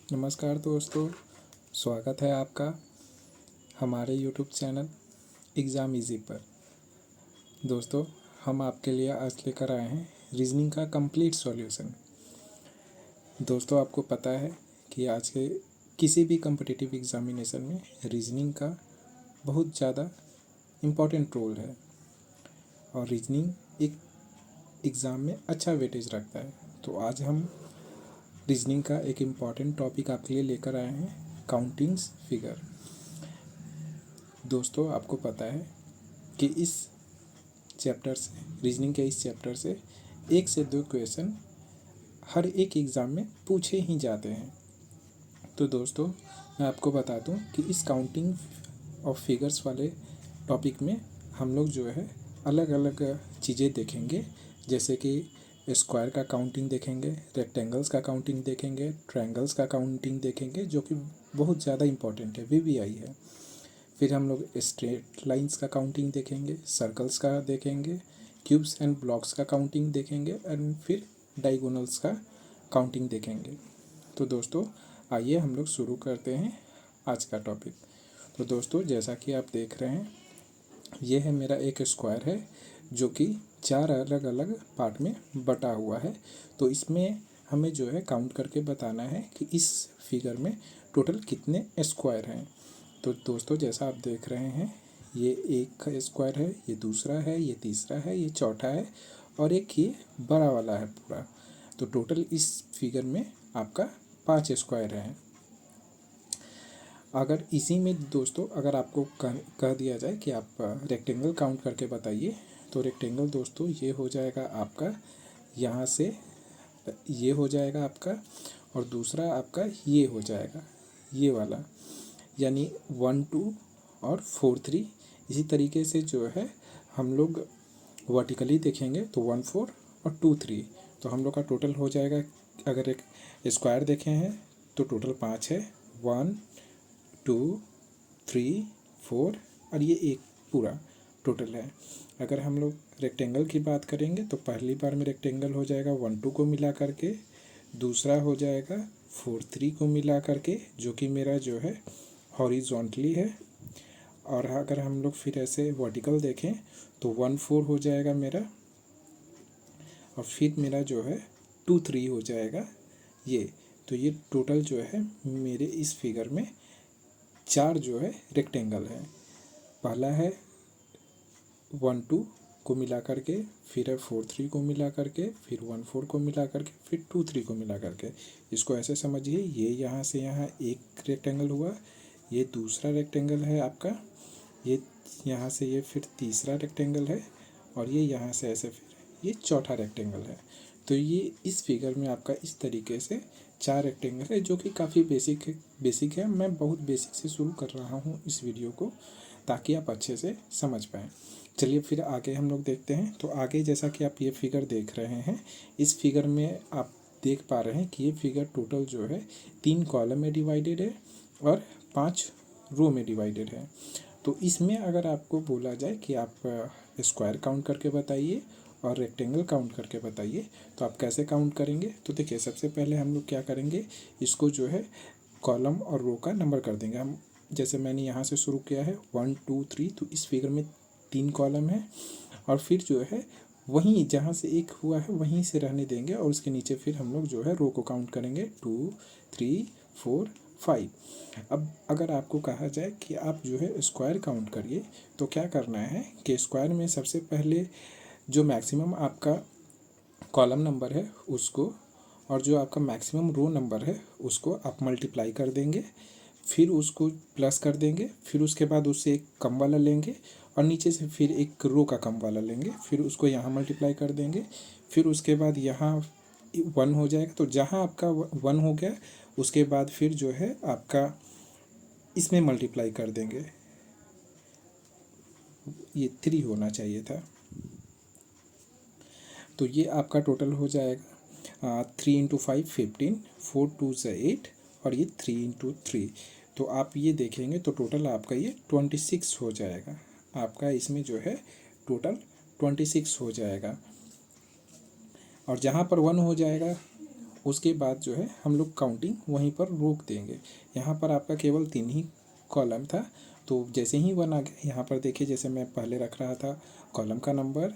नमस्कार दोस्तों, स्वागत है आपका हमारे यूट्यूब चैनल एग्ज़ाम इजी पर। दोस्तों, हम आपके लिए आज लेकर आए हैं रीजनिंग का कंप्लीट सॉल्यूशन। दोस्तों, आपको पता है कि आज के किसी भी कम्पिटिटिव एग्ज़ामिनेशन में रीजनिंग का बहुत ज़्यादा इम्पोर्टेंट रोल है और रीजनिंग एक एग्ज़ाम में अच्छा वेटेज रखता है। तो आज हम रीजनिंग का एक इम्पॉर्टेंट टॉपिक आपके लिए लेकर आए हैं, काउंटिंग्स फिगर। दोस्तों, आपको पता है कि इस चैप्टर से, रीजनिंग के इस चैप्टर से 1 से 2 क्वेश्चन हर एक एग्ज़ाम में पूछे ही जाते हैं। तो दोस्तों, मैं आपको बता दूं कि इस काउंटिंग ऑफ फिगर्स वाले टॉपिक में हम लोग जो है अलग अलग चीज़ें देखेंगे, जैसे कि स्क्वायर का काउंटिंग देखेंगे, रेक्टेंगल्स का काउंटिंग देखेंगे, ट्रायंगल्स का काउंटिंग देखेंगे, जो कि बहुत ज़्यादा इम्पॉर्टेंट है, वीवीआई है। फिर हम लोग स्ट्रेट लाइंस का काउंटिंग देखेंगे, सर्कल्स का देखेंगे, क्यूब्स एंड ब्लॉक्स का काउंटिंग देखेंगे एंड फिर डायगोनल्स का काउंटिंग देखेंगे। तो दोस्तों, आइए हम लोग शुरू करते हैं आज का टॉपिक। तो दोस्तों, जैसा कि आप देख रहे हैं, ये है मेरा एक स्क्वायर है जो कि 4 अलग अलग पार्ट में बटा हुआ है। तो इसमें हमें जो है काउंट करके बताना है कि इस फिगर में टोटल कितने स्क्वायर हैं। तो दोस्तों, जैसा आप देख रहे हैं, ये एक स्क्वायर है, ये दूसरा है, ये तीसरा है, ये चौथा है और एक ये बड़ा वाला है पूरा। तो टोटल इस फिगर में आपका 5 स्क्वायर हैं। अगर इसी में दोस्तों, अगर आपको कह दिया जाए कि आप रेक्टेंगल काउंट करके बताइए, तो रेक्टेंगल दोस्तों ये हो जाएगा आपका, यहाँ से ये हो जाएगा आपका और दूसरा आपका ये हो जाएगा, ये वाला, यानी 1 2 और 4 3। इसी तरीके से जो है हम लोग वर्टिकली देखेंगे तो 1 4 और 2 3। तो हम लोग का टोटल हो जाएगा, अगर एक स्क्वायर देखे हैं तो टोटल 5 है, 1 2 3 4 और ये एक पूरा टोटल है। अगर हम लोग रेक्टेंगल की बात करेंगे तो पहली बार में रेक्टेंगल हो जाएगा 1 2 को मिला करके, दूसरा हो जाएगा 4 3 को मिला करके, जो कि मेरा जो है हॉरिजॉन्टली है। और अगर हम लोग फिर ऐसे वर्टिकल देखें तो 1 4 हो जाएगा मेरा, और फिर मेरा जो है 2 3 हो जाएगा ये। तो ये टोटल जो है मेरे इस फिगर में 4 जो है रेक्टेंगल है। पहला है 1 2 को मिला करके, फिर है 4 3 को मिला करके, फिर 1 4 को मिला करके, फिर 2 3 को मिला करके। इसको ऐसे समझिए, ये यहाँ से यहाँ एक रेक्टेंगल हुआ, ये दूसरा रेक्टेंगल है आपका, ये यहाँ से ये फिर तीसरा रेक्टेंगल है और ये यहाँ से ऐसे फिर ये चौथा रेक्टेंगल है। तो ये इस फिगर में आपका इस तरीके से 4 रेक्टेंगल है, जो कि काफ़ी बेसिक है। मैं बहुत बेसिक से शुरू कर रहा हूँ इस वीडियो को, ताकि आप अच्छे से समझ पाएँ। चलिए फिर आगे हम लोग देखते हैं। तो आगे जैसा कि आप ये फिगर देख रहे हैं, इस फिगर में आप देख पा रहे हैं कि ये फिगर टोटल जो है 3 कॉलम में डिवाइडेड है और 5 रो में डिवाइडेड है। तो इसमें अगर आपको बोला जाए कि आप स्क्वायर काउंट करके बताइए और रेक्टेंगल काउंट करके बताइए, तो आप कैसे काउंट करेंगे? तो देखिए, सबसे पहले हम लोग क्या करेंगे, इसको जो है कॉलम और रो का नंबर कर देंगे हम। जैसे मैंने यहाँ से शुरू किया है 1 2 3, तो इस फिगर में 3 कॉलम है और फिर जो है वहीं जहाँ से एक हुआ है वहीं से रहने देंगे और उसके नीचे फिर हम लोग जो है रो को काउंट करेंगे 2 3 4 5। अब अगर आपको कहा जाए कि आप जो है स्क्वायर काउंट करिए, तो क्या करना है कि स्क्वायर में सबसे पहले जो मैक्सिमम आपका कॉलम नंबर है उसको और जो आपका मैक्सिमम रो नंबर है उसको आप मल्टीप्लाई कर देंगे, फिर उसको प्लस कर देंगे, फिर उसके बाद उससे एक कम वाला लेंगे और नीचे से फिर एक रो का कम वाला लेंगे, फिर उसको यहाँ मल्टीप्लाई कर देंगे, फिर उसके बाद यहाँ 1 हो जाएगा। तो जहाँ आपका 1 हो गया, उसके बाद फिर जो है आपका इसमें मल्टीप्लाई कर देंगे, ये 3 होना चाहिए था। तो ये आपका टोटल हो जाएगा 3 इंटू 5 15, 4 2 से 8 और ये 3 इंटू 3। तो आप ये देखेंगे तो टोटल आपका ये 26 हो जाएगा। आपका इसमें जो है टोटल 26 हो जाएगा। और जहाँ पर 1 हो जाएगा उसके बाद जो है हम लोग काउंटिंग वहीं पर रोक देंगे। यहाँ पर आपका केवल 3 ही कॉलम था, तो जैसे ही 1 आ गया यहाँ पर देखिए, जैसे मैं पहले रख रहा था कॉलम का नंबर,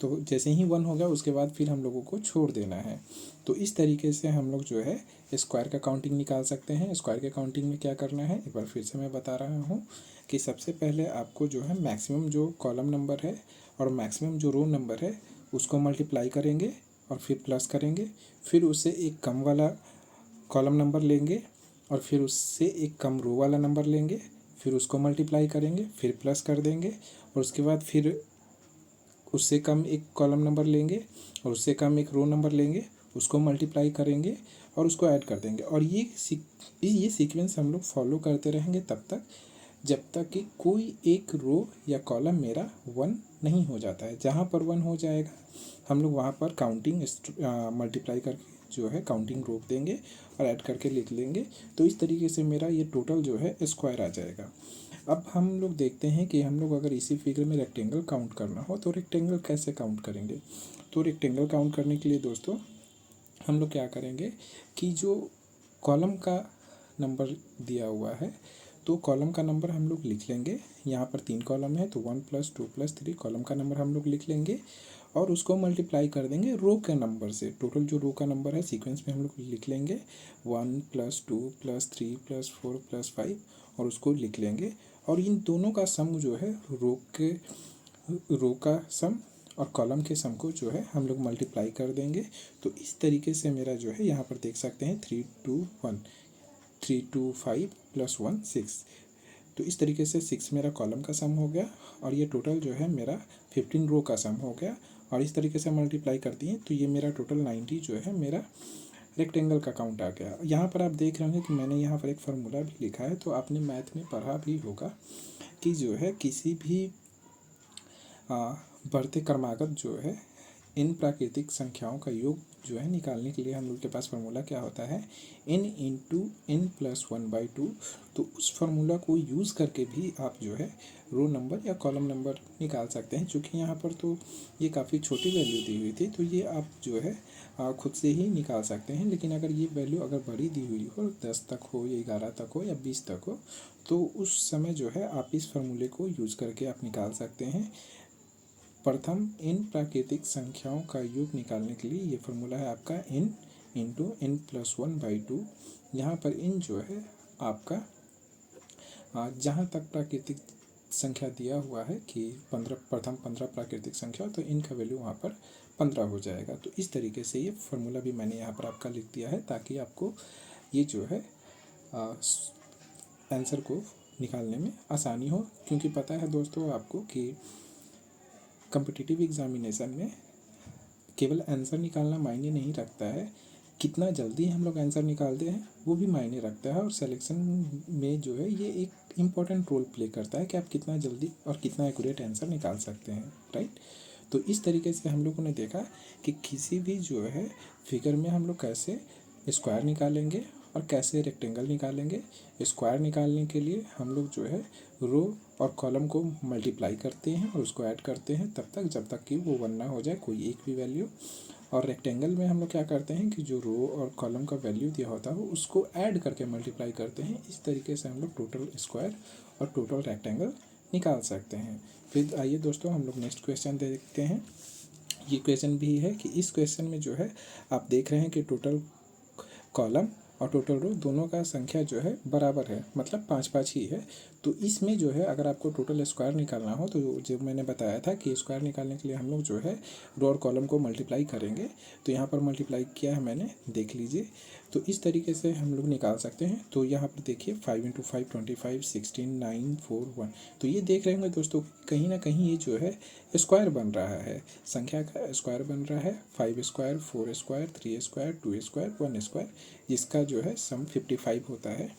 तो जैसे ही 1 हो गया उसके बाद फिर हम लोगों को छोड़ देना है। तो इस तरीके से हम लोग जो है स्क्वायर का काउंटिंग निकाल सकते हैं। स्क्वायर के काउंटिंग में क्या करना है, एक बार फिर से मैं बता रहा हूँ कि सबसे पहले आपको जो है मैक्सिमम जो कॉलम नंबर है और मैक्सिमम जो रो नंबर है उसको मल्टीप्लाई करेंगे और फिर प्लस करेंगे, फिर उससे एक कम वाला कॉलम नंबर लेंगे और फिर उससे एक कम रो वाला नंबर लेंगे, फिर उसको मल्टीप्लाई करेंगे, फिर प्लस कर देंगे और उसके बाद फिर उससे कम एक कॉलम नंबर लेंगे और उससे कम एक रो नंबर लेंगे, उसको मल्टीप्लाई करेंगे और उसको ऐड कर देंगे। और ये सीक्वेंस हम लोग फॉलो करते रहेंगे तब तक जब तक कि कोई एक रो या कॉलम मेरा 1 नहीं हो जाता है। जहाँ पर 1 हो जाएगा हम लोग वहाँ पर काउंटिंग मल्टीप्लाई करके जो है काउंटिंग रोक देंगे और ऐड करके लिख लेंगे। तो इस तरीके से मेरा ये टोटल जो है स्क्वायर आ जाएगा। अब हम लोग देखते हैं कि हम लोग अगर इसी फिगर में रेक्टेंगल काउंट करना हो तो रेक्टेंगल कैसे काउंट करेंगे। तो रेक्टेंगल काउंट करने के लिए दोस्तों हम लोग क्या करेंगे कि जो कॉलम का नंबर दिया हुआ है तो कॉलम का नंबर हम लोग लिख लेंगे। यहाँ पर 3 कॉलम है तो 1 + 2 + 3 कॉलम का नंबर हम लोग लिख लेंगे और उसको मल्टीप्लाई कर देंगे रो के नंबर से। टोटल जो रो का नंबर है सीक्वेंस में हम लोग लिख लेंगे 1 + 2 + 3 + 4 + 5 और उसको लिख लेंगे। और इन दोनों का सम जो है रो का सम और कॉलम के सम को जो है हम लोग मल्टीप्लाई कर देंगे। तो इस तरीके से मेरा जो है यहाँ पर देख सकते हैं 3 2 1 3 2 5 + 1 6। तो इस तरीके से 6 मेरा कॉलम का सम हो गया और ये टोटल जो है मेरा 15 रो का सम हो गया। और इस तरीके से मल्टीप्लाई कर दिए तो ये मेरा टोटल 90 जो है मेरा रेक्टेंगल का काउंट आ गया। यहाँ पर आप देख रहे होंगे कि मैंने यहाँ पर एक फार्मूला भी लिखा है, तो आपने मैथ में पढ़ा भी होगा कि जो है किसी भी बढ़ते क्रमागत जो है इन प्राकृतिक संख्याओं का योग जो है निकालने के लिए हम लोग के पास फार्मूला क्या होता है, n × n+1/2। तो उस फार्मूला को यूज़ करके भी आप जो है रो नंबर या कॉलम नंबर निकाल सकते हैं। चूँकि यहाँ पर तो ये काफ़ी छोटी वैल्यू दी हुई थी तो ये आप जो है खुद से ही निकाल सकते हैं। लेकिन अगर ये वैल्यू अगर बड़ी दी हुई हो 10 तक हो या 11 तक हो या 20 तक हो तो उस समय जो है आप इस फार्मूले को यूज़ करके आप निकाल सकते हैं। प्रथम इन प्राकृतिक संख्याओं का योग निकालने के लिए ये फार्मूला है आपका n × n+1/2। यहाँ पर इन जो है आपका जहाँ तक प्राकृतिक संख्या दिया हुआ है कि प्रथम 15 प्राकृतिक संख्या, तो इनका वैल्यू वहाँ पर 15 हो जाएगा। तो इस तरीके से ये फार्मूला भी मैंने यहाँ पर आपका लिख दिया है ताकि आपको ये जो है आंसर को निकालने में आसानी हो। क्योंकि पता है दोस्तों आपको कि कॉम्पिटिटिव एग्जामिनेशन में केवल आंसर निकालना मायने नहीं रखता है, कितना जल्दी हम लोग आंसर निकालते हैं वो भी मायने रखता है। और सिलेक्शन में जो है ये एक इम्पॉर्टेंट रोल प्ले करता है कि आप कितना जल्दी और कितना एक्यूरेट आंसर निकाल सकते हैं, राइट। तो इस तरीके से हम लोगों ने देखा कि किसी भी जो है फिगर में हम लोग कैसे स्क्वायर निकालेंगे और कैसे रेक्टेंगल निकालेंगे। स्क्वायर निकालने के लिए हम लोग जो है रो और कॉलम को मल्टीप्लाई करते हैं और उसको ऐड करते हैं तब तक जब तक कि वो 1 ना हो जाए कोई एक भी वैल्यू। और रेक्टेंगल में हम लोग क्या करते हैं कि जो रो और कॉलम का वैल्यू दिया होता है उसको ऐड करके मल्टीप्लाई करते हैं। इस तरीके से हम लोग टोटल स्क्वायर और टोटल रेक्टेंगल निकाल सकते हैं। फिर आइए दोस्तों हम लोग नेक्स्ट क्वेश्चन देखते हैं। ये क्वेश्चन भी है कि इस क्वेश्चन में जो है आप देख रहे हैं कि टोटल कॉलम और टोटल रो दोनों का संख्या जो है बराबर है, मतलब 5-5 ही है। तो इसमें जो है अगर आपको टोटल स्क्वायर निकालना हो तो जो मैंने बताया था कि स्क्वायर निकालने के लिए हम लोग जो है रो और कॉलम को मल्टीप्लाई करेंगे। तो यहाँ पर मल्टीप्लाई किया है मैंने, देख लीजिए। तो इस तरीके से हम लोग निकाल सकते हैं। तो यहाँ पर देखिए 5 × 5 25 16 9 4 1। तो ये देख रहे होंगे दोस्तों कहीं ना कहीं ये जो है स्क्वायर बन रहा है, संख्या का स्क्वायर बन रहा है। 5 square 4 square 3 square 2 square 1 square, जिसका जो है सम 55 होता है।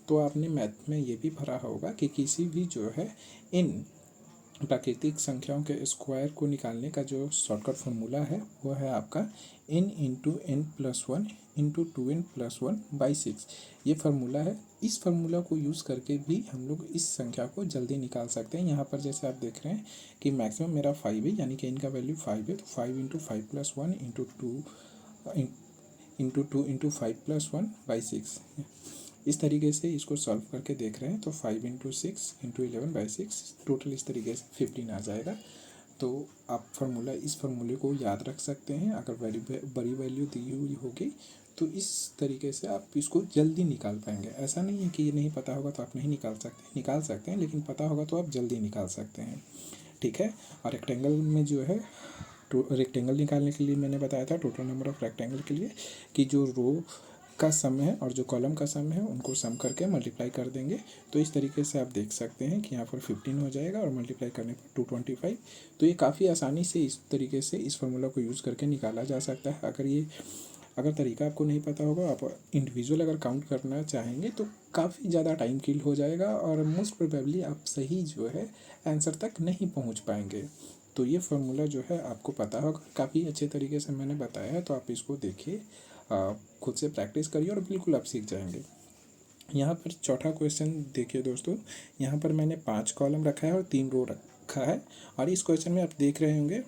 तो आपने मैथ में ये भी भरा होगा कि किसी भी जो है इन प्राकृतिक संख्याओं के स्क्वायर को निकालने का जो शॉर्टकट फार्मूला है वो है आपका n × n+1 × 2n+1/6। ये फार्मूला है। इस फार्मूला को यूज़ करके भी हम लोग इस संख्या को जल्दी निकाल सकते हैं। यहाँ पर जैसे आप देख रहे हैं कि मैक्सिमम मेरा 5 है, यानी कि इनका वैल्यू 5 है। तो 5 × 5+1 × 2 इंटू 2 × 5 + 1/6। इस तरीके से इसको सॉल्व करके देख रहे हैं तो 5 × 6 × 11/6 टोटल इस तरीके से 15 आ जाएगा। तो आप इस फार्मूले को याद रख सकते हैं। अगर बड़ी वैल्यू दी हुई होगी तो इस तरीके से आप इसको जल्दी निकाल पाएंगे। ऐसा नहीं है कि ये नहीं पता होगा तो आप नहीं निकाल सकते हैं, लेकिन पता होगा तो आप जल्दी निकाल सकते हैं। ठीक है। और रेक्टेंगल में जो है रेक्टेंगल निकालने के लिए मैंने बताया था टोटल नंबर ऑफ रेक्टेंगल के लिए कि जो रो का सम है और जो कॉलम का सम है उनको सम करके मल्टीप्लाई कर देंगे। तो इस तरीके से आप देख सकते हैं कि यहाँ पर 15 हो जाएगा और मल्टीप्लाई करने पर 225। तो ये काफ़ी आसानी से इस तरीके से इस फार्मूला को यूज़ करके निकाला जा सकता है। अगर तरीका आपको नहीं पता होगा, आप इंडिविजुअल अगर काउंट करना चाहेंगे तो काफ़ी ज़्यादा टाइम किल हो जाएगा और मोस्ट प्रोबेबली आप सही जो है आंसर तक नहीं पहुंच पाएंगे। तो ये फार्मूला जो है आपको पता होगा, काफ़ी अच्छे तरीके से मैंने बताया है। तो आप इसको देखिए, खुद से प्रैक्टिस करिए और बिल्कुल आप सीख जाएंगे। यहाँ पर चौथा क्वेश्चन देखिए दोस्तों, यहाँ पर मैंने 5 कॉलम रखा है और 3 रो रखा है। और इस क्वेश्चन में आप देख रहे होंगे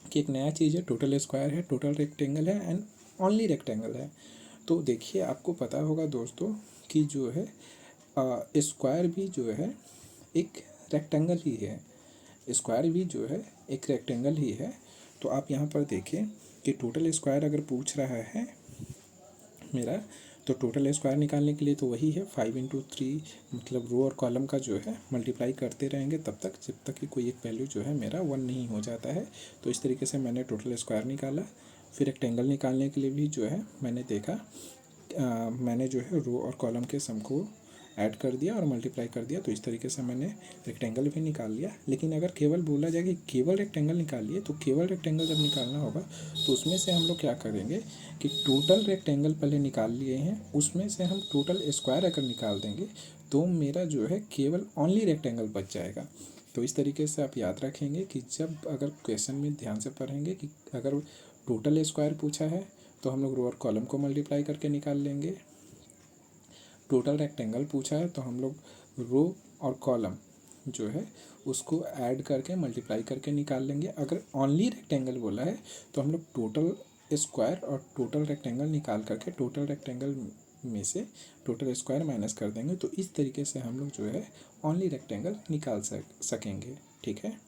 कि एक नया चीज़ है, टोटल स्क्वायर है, टोटल रेक्टेंगल है एंड ओनली रेक्टेंगल है। तो देखिए आपको पता होगा दोस्तों कि जो है स्क्वायर भी जो है एक रेक्टेंगल ही है। स्क्वायर भी जो है एक रेक्टेंगल ही है। तो आप यहाँ पर देखिए कि टोटल स्क्वायर अगर पूछ रहा है मेरा, तो टोटल स्क्वायर निकालने के लिए तो वही है 5 × 3, मतलब रो और कॉलम का जो है मल्टीप्लाई करते रहेंगे जब तक कि कोई एक वैल्यू जो है मेरा 1 नहीं हो जाता है। तो इस तरीके से मैंने टोटल स्क्वायर निकाला। फिर रेक्टेंगल निकालने के लिए भी जो है मैंने देखा, मैंने जो है रो और कॉलम के सम को ऐड कर दिया और मल्टीप्लाई कर दिया। तो इस तरीके से मैंने रेक्टेंगल भी निकाल लिया। लेकिन अगर केवल बोला जाए कि केवल रेक्टेंगल निकालिए, तो केवल रेक्टेंगल जब निकालना होगा तो उसमें से हम लोग क्या करेंगे कि टोटल रेक्टेंगल पहले निकाल लिए हैं, उसमें से हम टोटल स्क्वायर अगर निकाल देंगे तो मेरा जो है केवल ओनली रेक्टेंगल बच जाएगा। तो इस तरीके से आप याद रखेंगे कि जब अगर क्वेश्चन में ध्यान से पढ़ेंगे कि अगर टोटल स्क्वायर पूछा है तो हम लोग रो और कॉलम को मल्टीप्लाई करके निकाल लेंगे। टोटल रेक्टेंगल पूछा है तो हम लोग रो और कॉलम जो है उसको ऐड करके मल्टीप्लाई करके निकाल लेंगे। अगर ओनली रेक्टेंगल बोला है तो हम लोग टोटल स्क्वायर और टोटल रेक्टेंगल निकाल करके टोटल रेक्टेंगल में से टोटल स्क्वायर माइनस कर देंगे। तो इस तरीके से हम लोग जो है ओनली रेक्टेंगल निकाल सकेंगे। ठीक है।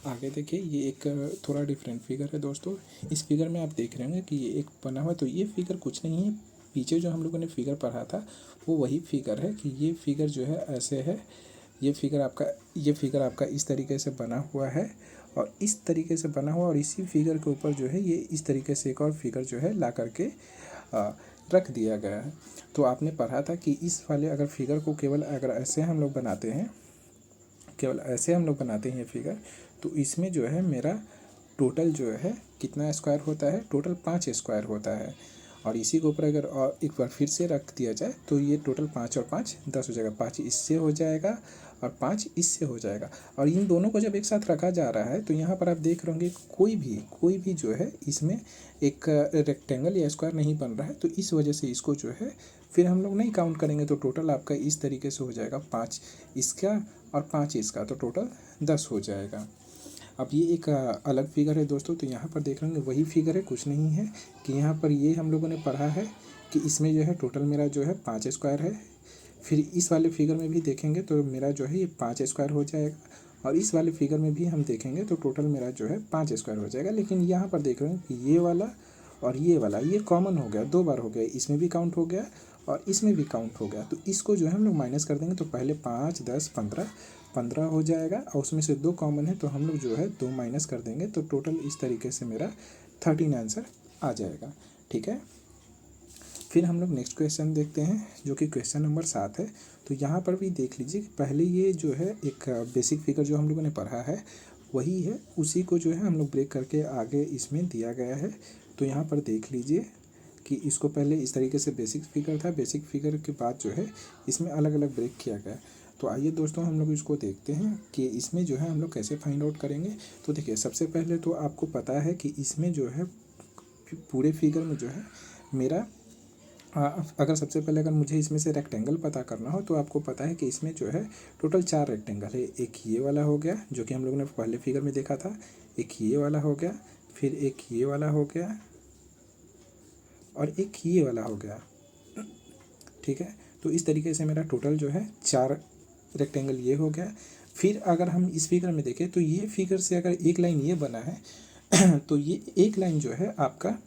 आगे देखिए, ये एक थोड़ा डिफरेंट फिगर है दोस्तों। इस फिगर में आप देख रहे होंगे कि ये एक बना हुआ, तो ये फिगर कुछ नहीं है, पीछे जो हम लोगों ने फिगर पढ़ा था वो वही फिगर है कि ये फिगर जो है ऐसे है। ये फिगर आपका इस तरीके से बना हुआ है और इस तरीके से बना हुआ, और इसी फिगर के ऊपर जो है ये इस तरीके से एक और फिगर जो है ला करके रख दिया गया है। तो आपने पढ़ा था कि इस वाले अगर फिगर को केवल अगर ऐसे हम लोग बनाते हैं ये फिगर, तो इसमें जो है मेरा टोटल जो है कितना स्क्वायर होता है, टोटल 5 स्क्वायर होता है। और इसी के ऊपर अगर और एक बार फिर से रख दिया जाए तो ये टोटल 5 और 5 10 हो जाएगा। 5 इससे हो जाएगा और 5 इससे हो जाएगा। और इन दोनों को जब एक साथ रखा जा रहा है तो यहाँ पर आप देख रहे होंगे कोई भी जो है इसमें एक रेक्टेंगल या स्क्वायर नहीं बन रहा है। तो इस वजह से इसको जो है फिर हम लोग नहीं काउंट करेंगे। तो टोटल आपका इस तरीके से हो जाएगा 5 इसका और 5 इसका, तो टोटल 10 हो जाएगा। अब ये एक अलग फिगर है दोस्तों। तो यहाँ पर देख रहे होंगे वही फिगर है, कुछ नहीं है कि यहाँ पर ये हम लोगों ने पढ़ा है कि इसमें जो है टोटल मेरा जो है 5 स्क्वायर है। फिर इस वाले फिगर में भी देखेंगे तो मेरा जो है ये 5 स्क्वायर हो जाएगा, और इस वाले फिगर में भी हम देखेंगे तो टोटल मेरा जो है 5 स्क्वायर हो जाएगा। लेकिन यहाँ पर देख रहे हैं कि ये वाला और ये वाला ये कॉमन हो गया, 2 बार हो गया, इसमें भी काउंट हो गया और इसमें भी काउंट हो गया। तो इसको जो है हम लोग माइनस कर देंगे। तो पहले 5 10 15 हो जाएगा और उसमें से 2 कॉमन है तो हम लोग जो है 2 माइनस कर देंगे। तो टोटल इस तरीके से मेरा 13 आंसर आ जाएगा। ठीक है। फिर हम लोग नेक्स्ट क्वेश्चन देखते हैं जो कि क्वेश्चन नंबर 7 है। तो यहाँ पर भी देख लीजिए, पहले ये जो है एक बेसिक फिगर जो हम लोगों ने पढ़ा है वही है, उसी को जो है हम लोग ब्रेक करके आगे इसमें दिया गया है। तो यहाँ पर देख लीजिए कि इसको पहले इस तरीके से बेसिक फिगर था, बेसिक फिगर के बाद जो है इसमें अलग अलग ब्रेक किया गया। तो आइए दोस्तों हम लोग इसको देखते हैं कि इसमें जो है हम लोग कैसे फाइंड आउट करेंगे। तो देखिए, सबसे पहले तो आपको पता है कि इसमें जो है पूरे फिगर में जो है मेरा अगर सबसे पहले अगर मुझे इसमें से रेक्टेंगल पता करना हो तो आपको पता है कि इसमें जो है टोटल 4 रेक्टेंगल है। एक ये वाला हो गया जो कि हम लोगों ने पहले फिगर में देखा था, एक ये वाला हो गया, फिर एक ये वाला हो गया और एक ये वाला हो गया, ठीक है। तो इस तरीके से मेरा टोटल जो है 4 रेक्टेंगल ये हो गया। फिर अगर हम इस फिगर में देखें तो ये फिगर से अगर एक लाइन ये बना है तो ये एक लाइन जो है आपका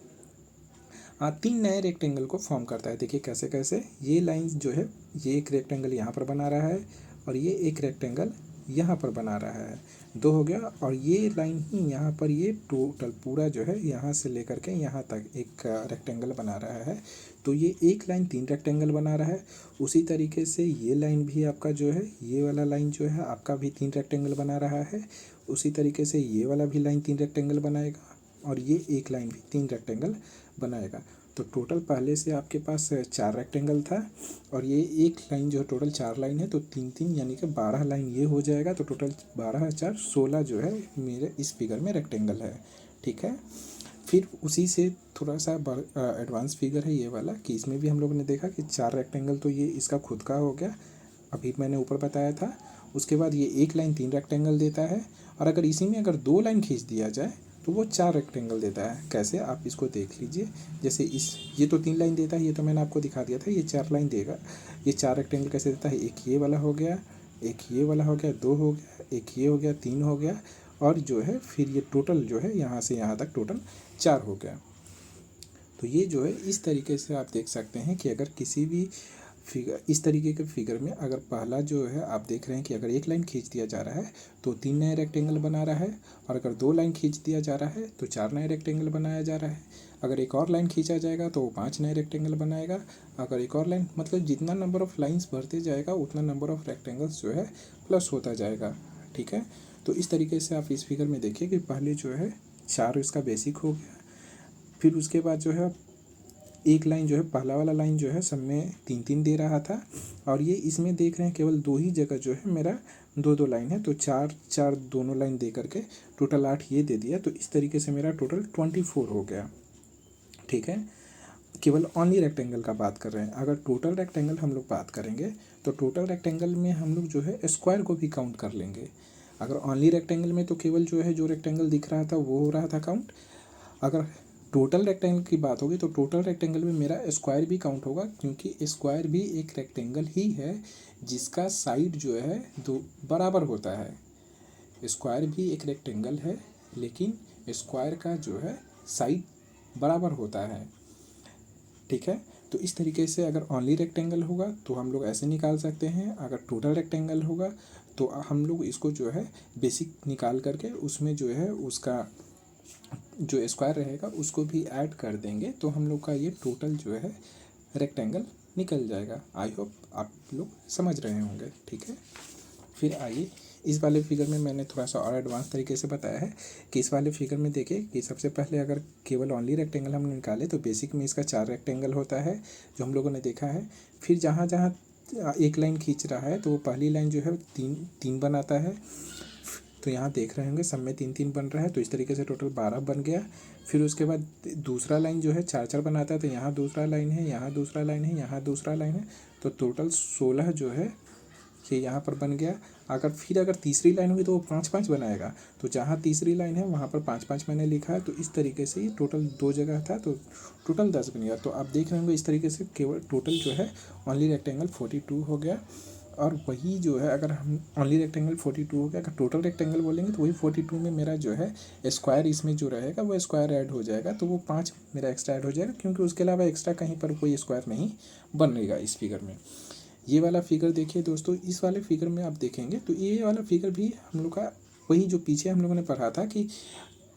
3 नए रेक्टेंगल को फॉर्म करता है। देखिए कैसे कैसे, ये लाइन जो है ये एक रेक्टेंगल यहाँ पर बना रहा है और ये एक रेक्टेंगल यहाँ पर बना रहा है, 2 हो गया। और ये लाइन ही यहाँ पर ये टोटल पूरा जो है यहाँ से लेकर के यहाँ तक एक रेक्टेंगल बना रहा है। तो ये एक लाइन 3 रेक्टेंगल बना रहा है। उसी तरीके से ये लाइन भी आपका जो है, ये वाला लाइन जो है आपका भी 3 रेक्टेंगल बना रहा है। उसी तरीके से ये वाला भी लाइन 3 रेक्टेंगल बनाएगा और ये एक लाइन भी 3 रेक्टेंगल बनाएगा। तो टोटल पहले से आपके पास 4 रेक्टेंगल था और ये एक लाइन जो है टोटल 4 लाइन है, तो 3 3 यानी कि 12 लाइन ये हो जाएगा। तो टोटल 12 4 16 जो है मेरे इस फिगर में रेक्टेंगल है, ठीक है। फिर उसी से थोड़ा सा एडवांस फिगर है ये वाला, कि इसमें भी हम लोगों ने देखा कि 4 रेक्टेंगल तो ये इसका खुद का हो गया, अभी मैंने ऊपर बताया था। उसके बाद ये एक लाइन 3 रेक्टेंगल देता है और अगर इसी में अगर 2 लाइन खींच दिया जाए तो वो 4 रेक्टेंगल देता है। कैसे, आप इसको देख लीजिए। जैसे ये तो 3 लाइन देता है, ये तो मैंने आपको दिखा दिया था, ये 4 लाइन देगा। ये 4 रेक्टेंगल कैसे देता है, एक ये वाला हो गया, एक ये वाला हो गया, 2 हो गया, एक ये हो गया, 3 हो गया और जो है फिर ये टोटल जो है यहाँ से यहाँ तक टोटल 4 हो गया। तो ये जो है इस तरीके से आप देख सकते हैं कि अगर किसी भी फिगर, इस तरीके के फिगर में अगर पहला जो है आप देख रहे हैं कि अगर एक लाइन खींच दिया जा रहा है तो 3 नए रेक्टेंगल बना रहा है, और अगर 2 लाइन खींच दिया जा रहा है तो 4 नए रेक्टेंगल बनाया जा रहा है। अगर एक और लाइन खींचा जाएगा तो वो 5 नए रेक्टेंगल बनाएगा। अगर एक और लाइन, मतलब जितना नंबर ऑफ़ लाइन्स बढ़ते जाएगा उतना नंबर ऑफ़ रेक्टेंगल्स जो है प्लस होता जाएगा, ठीक है। तो इस तरीके से आप इस फिगर में देखिए कि पहले जो है 4 इसका बेसिक हो गया, फिर उसके बाद जो है एक लाइन जो है पहला वाला लाइन जो है सब में 3 3 दे रहा था, और ये इसमें देख रहे हैं केवल 2 ही जगह जो है मेरा 2 2 लाइन है, तो 4 4 दोनों लाइन दे करके टोटल 8 ये दे दिया। तो इस तरीके से मेरा टोटल 24 हो गया, ठीक है। केवल ओनली रेक्टेंगल का बात कर रहे हैं। अगर टोटल रेक्टेंगल हम लोग बात करेंगे तो टोटल रेक्टेंगल में हम लोग जो है स्क्वायर को भी काउंट कर लेंगे। अगर ओनली रेक्टेंगल में तो केवल जो है जो रेक्टेंगल दिख रहा था वो हो रहा था काउंट। अगर टोटल रेक्टेंगल की बात होगी तो टोटल रेक्टेंगल में मेरा स्क्वायर भी काउंट होगा, क्योंकि स्क्वायर भी एक रेक्टेंगल ही है जिसका साइड जो है 2 बराबर होता है। स्क्वायर भी एक रेक्टेंगल है लेकिन स्क्वायर का जो है साइड बराबर होता है, ठीक है। तो इस तरीके से अगर ओनली रेक्टेंगल होगा तो हम लोग ऐसे निकाल सकते हैं, अगर टोटल रेक्टेंगल होगा तो हम लोग इसको जो है बेसिक निकाल करके उसमें जो है उसका जो स्क्वायर रहेगा उसको भी ऐड कर देंगे तो हम लोग का ये टोटल जो है रेक्टेंगल निकल जाएगा। आई होप आप लोग समझ रहे होंगे, ठीक है। फिर आइए इस वाले फिगर में मैंने थोड़ा सा और एडवांस तरीके से बताया है कि इस वाले फिगर में देखिए कि सबसे पहले अगर केवल ओनली रेक्टेंगल हम निकाले तो बेसिक में इसका 4 रेक्टेंगल होता है जो हम लोगों ने देखा है। फिर जहाँ जहाँ एक लाइन खींच रहा है तो वो पहली लाइन जो है 3 3 बनाता है, तो यहाँ देख रहे होंगे सब में 3 3 बन रहा है, तो इस तरीके से टोटल 12 बन गया। फिर उसके बाद दूसरा लाइन जो है 4 4 बनाता है, तो यहाँ दूसरा लाइन है, यहाँ दूसरा लाइन है, यहाँ दूसरा लाइन है, तो टोटल 16 जो है ये यहाँ पर बन गया। अगर तीसरी लाइन हुई तो वो 5 5 बनाएगा, तो जहाँ तीसरी लाइन है वहाँ पर 5 5 मैंने लिखा है। तो इस तरीके से ये टोटल 2 जगह था तो टोटल 10 बन गया। तो आप देख रहे होंगे इस तरीके से केवल टोटल जो है ओनली रेक्टेंगल 42 हो गया। और वही जो है अगर हम ओनली रेक्टेंगल 42 हो गया, अगर टोटल रेक्टेंगल बोलेंगे तो वही 42 में मेरा जो है स्क्वायर इसमें जो रहेगा वो स्क्वायर ऐड हो जाएगा, तो वो 5 मेरा एक्स्ट्रा ऐड हो जाएगा, क्योंकि उसके अलावा एक्स्ट्रा कहीं पर कोई स्क्वायर नहीं बनेगा इस फिगर में। ये वाला फिगर देखिए दोस्तों, इस वाले फिगर में आप देखेंगे तो ये वाला फिगर भी हम लोग का वही जो पीछे हम लोगों ने पढ़ा था कि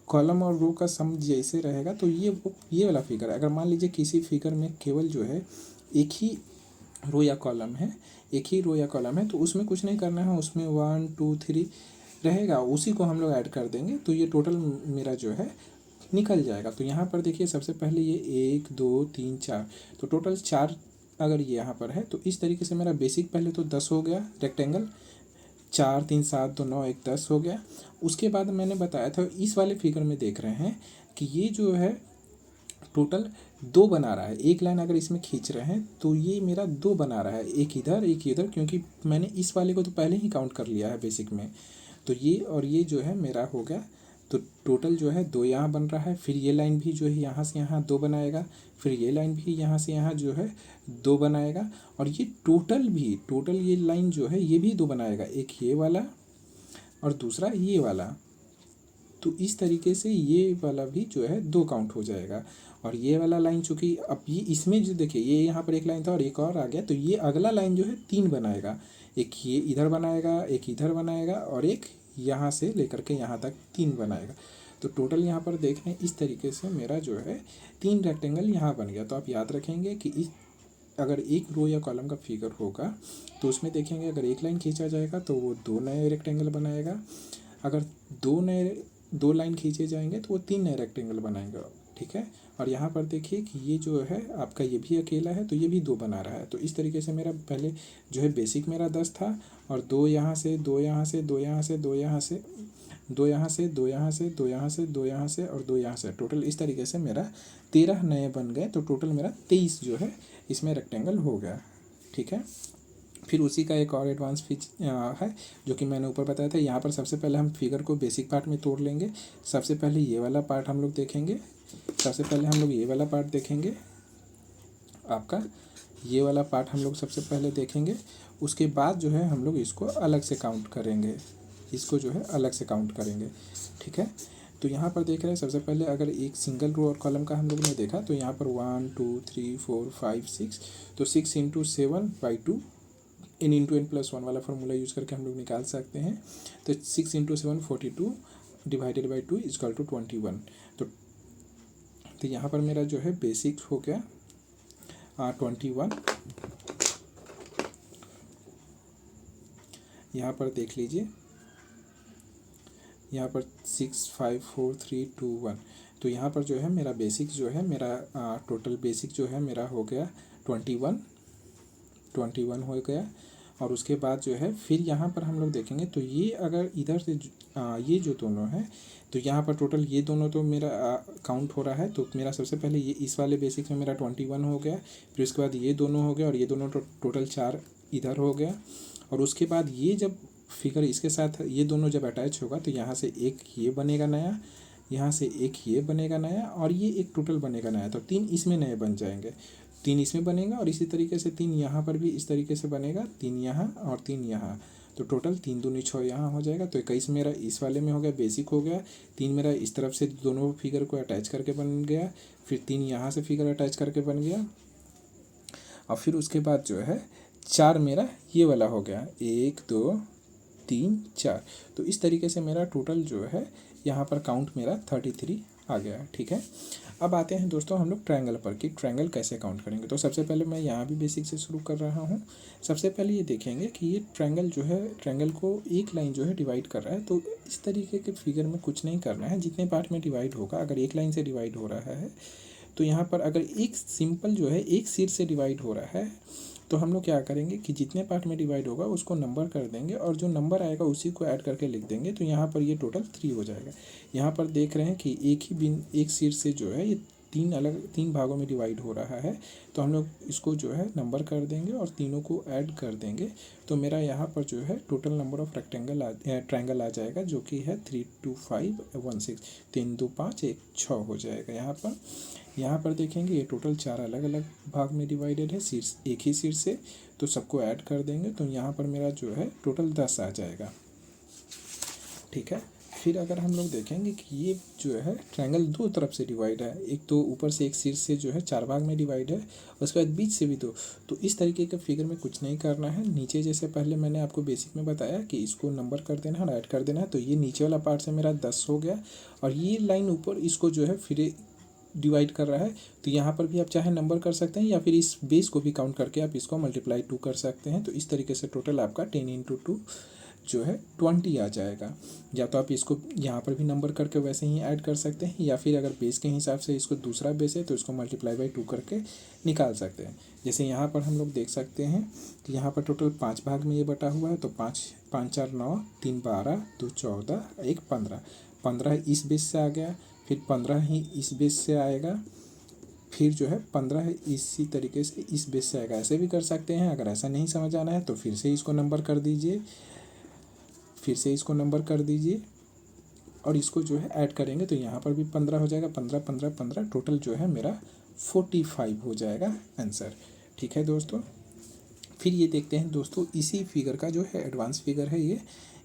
कॉलम और रो का सम जैसे रहेगा, तो ये वाला फिगर अगर मान लीजिए किसी फिगर में केवल जो है एक ही रो या कॉलम है, एक ही रो या कॉलम है, तो उसमें कुछ नहीं करना है, उसमें 1 2 3 रहेगा, उसी को हम लोग ऐड कर देंगे तो ये टोटल मेरा जो है निकल जाएगा। तो यहाँ पर देखिए सबसे पहले ये 1 2 3 4, तो टोटल 4 अगर ये यहाँ पर है तो इस तरीके से मेरा बेसिक पहले तो 10 हो गया रेक्टेंगल, 4 3 7 2 9 1 10 हो गया। उसके बाद मैंने बताया था इस वाले फिगर में देख रहे हैं कि ये जो है टोटल 2 बना रहा है। एक लाइन अगर इसमें खींच रहे हैं तो ये मेरा 2 बना रहा है, एक इधर एक इधर, क्योंकि मैंने इस वाले को तो पहले ही काउंट कर लिया है बेसिक में। तो ये और ये जो है मेरा हो गया तो टोटल जो है 2 यहाँ बन रहा है। फिर ये लाइन भी जो है यहाँ से यहाँ 2 बनाएगा, फिर ये लाइन भी यहाँ से यहाँ जो है 2 बनाएगा, और ये टोटल ये लाइन जो है ये भी 2 बनाएगा, एक ये वाला और दूसरा ये वाला। तो इस तरीके से ये वाला भी जो है 2 काउंट हो जाएगा। और ये वाला लाइन चूँकि अब ये इसमें जो देखिए ये यहाँ पर एक लाइन था और एक और आ गया, तो ये अगला लाइन जो है 3 बनाएगा, एक ये इधर बनाएगा, एक इधर बनाएगा, और एक यहाँ से लेकर के यहाँ तक 3 बनाएगा। तो टोटल यहाँ पर देख रहे हैं इस तरीके से मेरा जो है 3 रेक्टेंगल यहाँ बन गया। तो आप याद रखेंगे कि इस अगर एक रो या कॉलम का फिगर होगा तो उसमें देखेंगे अगर एक लाइन खींचा जाएगा तो वो 2 नए रेक्टेंगल बनाएगा, अगर 2 लाइन खींचे जाएंगे तो वो 3 नए रेक्टेंगल बनाएगा। ठीक है, और यहाँ पर देखिए कि ये जो है आपका ये भी अकेला है तो ये भी 2 बना रहा है। तो इस तरीके से मेरा पहले जो है बेसिक मेरा 10 था, और 2 यहाँ से, 2 यहाँ से, 2 यहाँ से, 2 यहाँ से, 2 यहाँ से, 2 यहाँ से, 2 यहाँ से, 2 यहाँ से और 2 यहाँ से, टोटल इस तरीके से मेरा 13 नए बन गए। तो टोटल मेरा 23 जो है इसमें रेक्टेंगल हो गया। ठीक है, फिर उसी का एक और एडवांस है जो कि मैंने ऊपर बताया था। यहाँ पर सबसे पहले हम फिगर को बेसिक पार्ट में तोड़ लेंगे। सबसे पहले ये वाला पार्ट हम लोग देखेंगे, सबसे पहले हम लोग ये वाला पार्ट देखेंगे, आपका ये वाला पार्ट हम लोग सबसे पहले देखेंगे। उसके बाद जो है हम लोग इसको अलग से काउंट करेंगे, इसको जो है अलग से काउंट करेंगे। ठीक है, तो यहाँ पर देख रहे हैं सबसे पहले अगर एक सिंगल रो और कॉलम का हम लोग ने देखा तो यहाँ पर 1 2 3 4 5 6, तो 6 इंटू 7/2 इन इंटू n प्लस 1 वाला फॉर्मूला यूज़ करके हम लोग निकाल सकते हैं। तो 6 into 7 42 divided by 2 is equal to 21। तो यहाँ पर मेरा जो है बेसिक हो गया 21। यहाँ पर देख लीजिए, यहाँ पर 6 5 4 3 2 1, तो यहाँ पर जो है मेरा बेसिक जो है मेरा टोटल बेसिक जो है मेरा हो गया 21 हो गया। और उसके बाद जो है फिर यहाँ पर हम लोग देखेंगे तो ये अगर इधर से ये जो दोनों है तो यहाँ पर टोटल ये दोनों तो मेरा काउंट हो रहा है। तो मेरा सबसे पहले ये इस वाले बेसिक में मेरा 21 हो गया, फिर उसके बाद ये दोनों हो गया और ये दोनों टोटल 4 इधर हो गया। और उसके बाद ये जब फिगर इसके साथ ये दोनों जब अटैच होगा तो यहाँ से एक ये बनेगा नया, यहाँ से एक ये बनेगा नया, और ये एक टोटल बनेगा नया। तो 3 इसमें नए बन जाएंगे, 3 इसमें बनेगा और इसी तरीके से 3 यहाँ पर भी इस तरीके से बनेगा, 3 यहाँ और 3 यहाँ। तो टोटल 3 दूनी 6 यहाँ हो जाएगा। तो 21 मेरा इस वाले में हो गया, बेसिक हो गया। 3 मेरा इस तरफ से दोनों फिगर को अटैच करके बन गया, फिर 3 यहाँ से फिगर अटैच करके बन गया, और फिर उसके बाद जो है 4 मेरा ये वाला हो गया, 1 2 3 4। तो इस तरीके से मेरा टोटल जो है यहाँ पर काउंट मेरा 33 आ गया। ठीक है, अब आते हैं दोस्तों हम लोग ट्रायंगल पर कि ट्रायंगल कैसे काउंट करेंगे। तो सबसे पहले मैं यहाँ भी बेसिक से शुरू कर रहा हूँ। सबसे पहले ये देखेंगे कि ये ट्रायंगल जो है, ट्रायंगल को एक लाइन जो है डिवाइड कर रहा है। तो इस तरीके के फिगर में कुछ नहीं करना है, जितने पार्ट में डिवाइड होगा अगर एक लाइन से डिवाइड हो रहा है तो यहाँ पर अगर एक सिंपल जो है एक सिर से डिवाइड हो रहा है तो हम लोग क्या करेंगे कि जितने पार्ट में डिवाइड होगा उसको नंबर कर देंगे और जो नंबर आएगा उसी को ऐड करके लिख देंगे। तो यहाँ पर ये टोटल 3 हो जाएगा। यहाँ पर देख रहे हैं कि एक सिर से जो है ये 3 भागों में डिवाइड हो रहा है। तो हम लोग इसको जो है नंबर कर देंगे और तीनों को ऐड कर देंगे। तो मेरा यहाँ पर जो है टोटल नंबर ऑफ ट्रायंगल आ जाएगा जो कि है 3 2 5 1 6, 3 2 5 1 6 हो जाएगा। यहाँ पर देखेंगे ये टोटल 4 अलग अलग भाग में डिवाइडेड है शीर्ष एक ही शीर्ष से, तो सबको ऐड कर देंगे तो यहाँ पर मेरा जो है टोटल 10 आ जाएगा। ठीक है, फिर अगर हम लोग देखेंगे कि ये जो है ट्रायंगल 2 तरफ से डिवाइड है, एक तो ऊपर से एक शीर्ष से जो है 4 भाग में डिवाइड है, उसके बाद बीच से भी 2। तो इस तरीके के फिगर में कुछ नहीं करना है। नीचे जैसे पहले मैंने आपको बेसिक में बताया कि इसको नंबर कर देना है और ऐड कर देना है। तो ये नीचे वाला पार्ट से मेरा 10 हो गया और ये लाइन ऊपर इसको जो है फिर डिवाइड कर रहा है। तो यहाँ पर भी आप चाहे नंबर कर सकते हैं या फिर इस बेस को भी काउंट करके आप इसको मल्टीप्लाई 2 कर सकते हैं। तो इस तरीके से टोटल आपका 10 इंटू 2 जो है 20 आ जाएगा। या तो आप इसको यहाँ पर भी नंबर करके वैसे ही ऐड कर सकते हैं या फिर अगर बेस के हिसाब से इसको दूसरा बेस है तो इसको मल्टीप्लाई बाई 2 करके निकाल सकते हैं। जैसे यहाँ पर हम लोग देख सकते हैं कि यहाँ पर टोटल 5 भाग में ये बटा हुआ है। तो 5 5 4 9 3 12 2 14 1 15, 15 इस बेस से आ गया, फिर 15 ही इस बेस से आएगा, फिर जो है 15 इसी तरीके से इस बेस से आएगा। ऐसे भी कर सकते हैं। अगर ऐसा नहीं समझ आना है तो फिर से इसको नंबर कर दीजिए, और इसको जो है ऐड करेंगे तो यहाँ पर भी 15 हो जाएगा, 15 15 15, टोटल जो है मेरा 45 हो जाएगा आंसर। ठीक है दोस्तों, फिर ये देखते हैं दोस्तों इसी फिगर का जो है एडवांस फिगर है ये।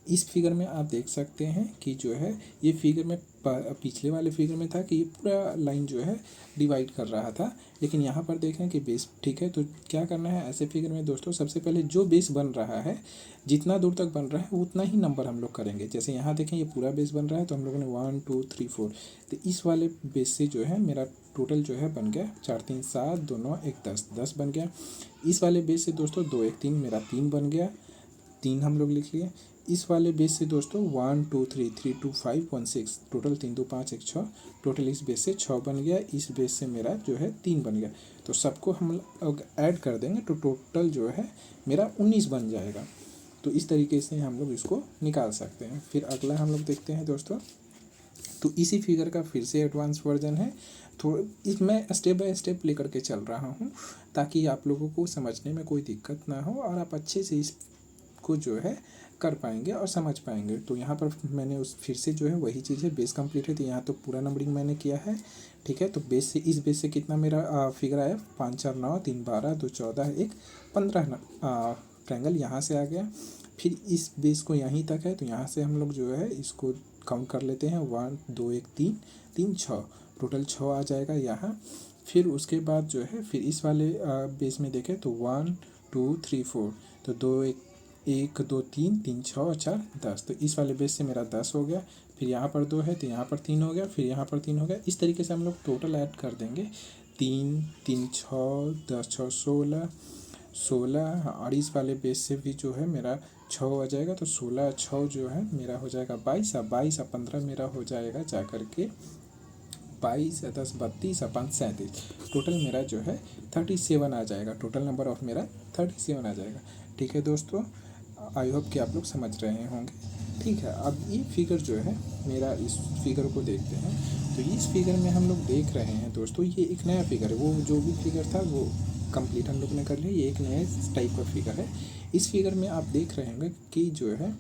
इस फिगर में आप देख सकते हैं कि जो है ये फिगर में पिछले वाले फिगर में था कि ये पूरा लाइन जो है डिवाइड कर रहा था, लेकिन यहाँ पर देखें कि बेस ठीक है। तो क्या करना है ऐसे फिगर में दोस्तों, सबसे पहले जो बेस बन रहा है जितना दूर तक बन रहा है उतना ही नंबर हम लोग करेंगे। जैसे यहाँ देखें ये पूरा बेस बन रहा है तो हम लोगों ने 1 2 3 4, तो इस वाले बेस से जो है मेरा टोटल जो है बन गया 4 3 7 2 9 1 10, 10 बन गया। इस वाले बेस से दोस्तों 2 1 3 मेरा 3 बन गया, 3 हम लोग लिख लिए। इस वाले बेस से दोस्तों 1 2 3 3 2 5 1 6, टोटल 3 2 5 1 6, टोटल इस बेस से 6 बन गया। इस बेस से मेरा जो है 3 बन गया। तो सबको हम लोग ऐड कर देंगे तो टोटल जो है मेरा 19 बन जाएगा। तो इस तरीके से हम लोग इसको निकाल सकते हैं। फिर अगला हम लोग देखते हैं दोस्तों, तो इसी फिगर का फिर से एडवांस वर्जन है। तो इस मैं स्टेप बाय स्टेप लेकर के चल रहा हूँ ताकि आप लोगों को समझने में कोई दिक्कत ना हो और आप अच्छे से इसको जो है कर पाएंगे और समझ पाएंगे। तो यहाँ पर मैंने उस फिर से जो है वही चीज़ है, बेस कंप्लीट है तो यहाँ तो पूरा नंबरिंग मैंने किया है। ठीक है, तो बेस से इस बेस से कितना मेरा फिगर आया 5 4 9 3 12 2 14 1 15 ट्रायंगल यहाँ से आ गया। फिर इस बेस को यहीं तक है तो यहाँ से हम लोग जो है इसको काउंट कर लेते हैं 1 2 1 3 3 6, टोटल 6 आ जाएगा यहाँ। फिर उसके बाद जो है फिर इस वाले बेस में देखें तो 1 2 3 4, तो 2 1 2 3 3 6 और 4 10, तो इस वाले बेस से मेरा 10 हो गया। फिर यहाँ पर 2 है तो यहाँ पर 3 हो गया, फिर यहाँ पर 3 हो गया। इस तरीके से हम लोग टोटल ऐड कर देंगे 3 3 6 10 6 16 16, और इस वाले बेस से भी जो है मेरा 6 हो जाएगा। तो 16 6 जो है मेरा हो जाएगा 22, 22 15 मेरा हो जाएगा जा कर के 22 10 32 5 37, टोटल मेरा जो है 37 आ जाएगा। टोटल नंबर ऑफ मेरा 37 आ जाएगा। ठीक है दोस्तों, आई होप कि आप लोग समझ रहे होंगे। ठीक है, अब ये फिगर जो है मेरा, इस फिगर को देखते हैं। तो इस फिगर में हम लोग देख रहे हैं दोस्तों ये एक नया फिगर है, वो जो भी फिगर था वो कंप्लीट हम लोग ने कर लिया। ये एक नया टाइप का फिगर है। इस फिगर में आप देख रहे होंगे कि जो है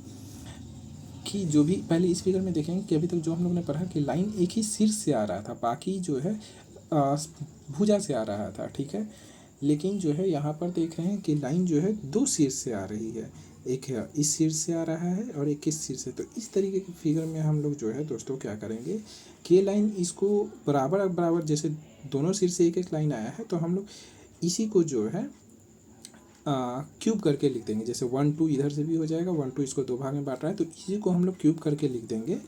कि जो भी पहले इस फिगर में देखेंगे कि अभी तक जो हम लोग ने पढ़ा कि लाइन एक ही शीर्ष से आ रहा था, बाकी जो है भुजा से आ रहा था। ठीक है, लेकिन जो है यहाँ पर देख रहे हैं कि लाइन जो है 2 शीर्ष से आ रही है, एक है इस शीर्ष से आ रहा है और एक इस शीर्ष से। तो इस तरीके के फिगर में हम लोग जो है दोस्तों क्या करेंगे कि लाइन इसको बराबर बराबर, जैसे दोनों शीर्ष से एक एक लाइन आया है तो हम लोग इसी को जो है क्यूब करके लिख देंगे। जैसे 1 2 इधर से भी हो जाएगा, 1 2 इसको 2 भाग में बांट रहा है तो इसी को हम लोग क्यूब करके लिख देंगे।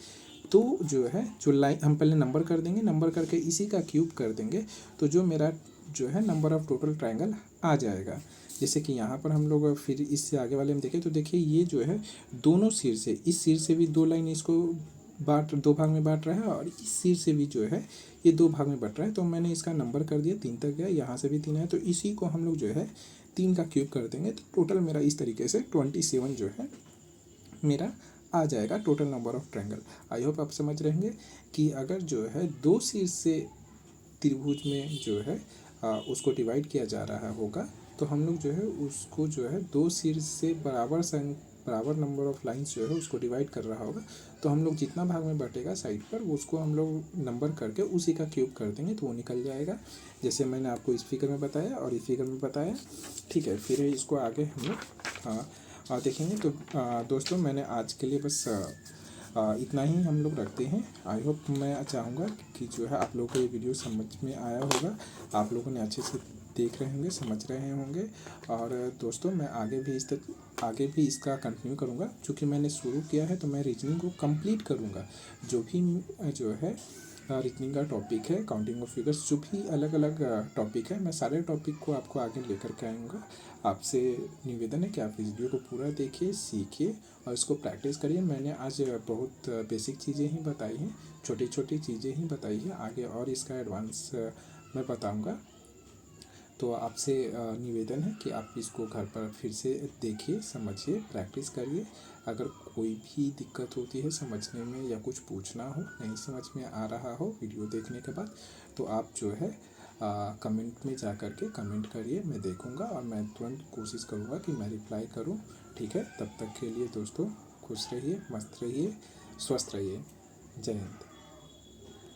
तो जो है जो लाइन हम पहले नंबर कर देंगे, नंबर करके इसी का क्यूब कर देंगे तो जो मेरा जो है नंबर ऑफ टोटल ट्रायंगल आ जाएगा। जैसे कि यहाँ पर हम लोग फिर इससे आगे वाले में देखें तो देखिए ये जो है दोनों सिर से, इस सिर से भी 2 लाइन इसको 2 भाग में बांट रहा है और इस सिर से भी जो है ये 2 भाग में बट रहा है। तो मैंने इसका नंबर कर दिया 3 तक गया, यहाँ से भी 3 है तो इसी को हम लोग जो है 3 का क्यूब कर देंगे तो टोटल मेरा इस तरीके से 27 जो है मेरा आ जाएगा total number of triangle. I hope आप समझ रहे होंगे कि अगर जो है 2 शीर्ष से त्रिभुज में जो है उसको डिवाइड किया जा रहा होगा तो हम लोग जो है उसको जो है 2 शीर्ष से बराबर नंबर ऑफ लाइंस जो है उसको डिवाइड कर रहा होगा तो हम लोग जितना भाग में बटेगा साइड पर उसको हम लोग नंबर करके उसी का क्यूब कर देंगे तो वो निकल जाएगा, जैसे मैंने आपको इस फिगर में बताया और इस फिगर में बताया। ठीक है, फिर इसको आगे हम लोग देखेंगे। तो दोस्तों मैंने आज के लिए बस इतना ही हम लोग रखते हैं। आई होप, मैं चाहूँगा कि जो है आप लोगों को ये वीडियो समझ में आया होगा, आप लोगों ने अच्छे से देख रहे होंगे, समझ रहे होंगे। और दोस्तों मैं आगे भी इसका कंटिन्यू करूँगा, क्योंकि मैंने शुरू किया है तो मैं रीजनिंग को कंप्लीट करूँगा। जो भी जो है रीजनिंग का टॉपिक है, काउंटिंग ऑफ फिगर्स, जो भी अलग अलग टॉपिक है, मैं सारे टॉपिक को आपको आगे लेकर के आऊँगा। आपसे निवेदन है कि आप इस वीडियो को पूरा देखिए, सीखिए और इसको प्रैक्टिस करिए। मैंने आज बहुत बेसिक चीज़ें ही बताई हैं, छोटी छोटी चीज़ें ही बताई हैं, आगे और इसका एडवांस मैं बताऊँगा। तो आपसे निवेदन है कि आप इसको घर पर फिर से देखिए, समझिए, प्रैक्टिस करिए। अगर कोई भी दिक्कत होती है समझने में या कुछ पूछना हो, नहीं समझ में आ रहा हो वीडियो देखने के बाद, तो आप जो है कमेंट में जा कर के कमेंट करिए, मैं देखूंगा और मैं तुरंत कोशिश करूंगा कि मैं रिप्लाई करूं। ठीक है, तब तक के लिए दोस्तों खुश रहिए, मस्त रहिए, स्वस्थ रहिए। जय हिंद।